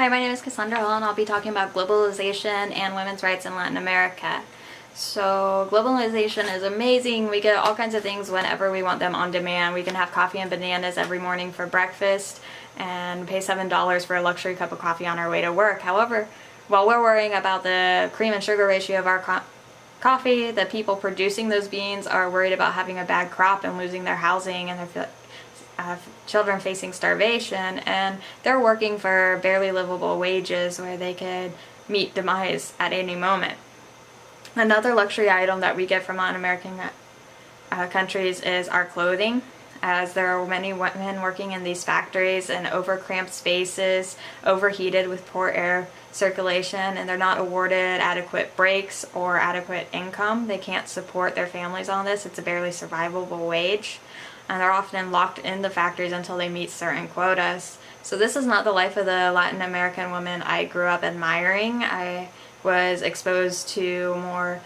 Hi, my name is Cassandra Hall, and I'll be talking about globalization and women's rights in Latin America. So globalization is amazing. We get all kinds of things whenever we want them on demand. We can have coffee and bananas every morning for breakfast and pay $7 for a luxury cup of coffee on our way to work. However, while we're worrying about the cream and sugar ratio of our coffee, the people producing those beans are worried about having a bad crop and losing their housing, and their children facing starvation, and they're working for barely livable wages where they could meet demise at any moment. Another luxury item that we get from Latin American countries is our clothing, as there are many women working in these factories in overcramped spaces, overheated with poor air circulation, and they're not awarded adequate breaks or adequate income. They can't support their families on this. It's a barely survivable wage, and they're often locked in the factories until they meet certain quotas. So this is not the life of the Latin American woman I grew up admiring. I was exposed to more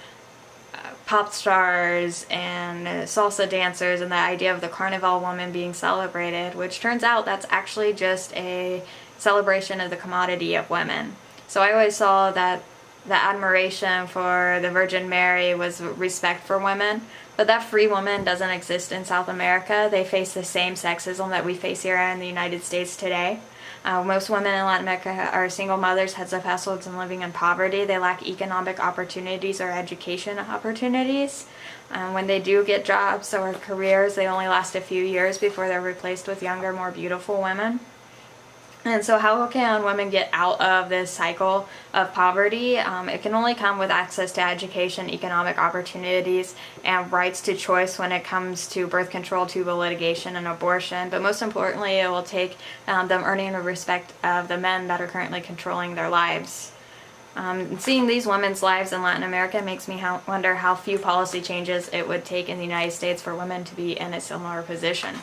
pop stars and salsa dancers, and the idea of the carnival woman being celebrated, which turns out that's actually just a celebration of the commodity of women. So I always saw that the admiration for the Virgin Mary was respect for women, but that free woman doesn't exist in South America. They face the same sexism that we face here in the United States today. Most women in Latin America are single mothers, heads of households, and living in poverty. They lack economic opportunities or education opportunities. When they do get jobs or careers, they only last a few years before they're replaced with younger, more beautiful women. And so how can women get out of this cycle of poverty? It can only come with access to education, economic opportunities, and rights to choice when it comes to birth control, tubal litigation, and abortion. But most importantly, it will take them earning the respect of the men that are currently controlling their lives. Seeing these women's lives in Latin America makes me wonder how few policy changes it would take in the United States for women to be in a similar position.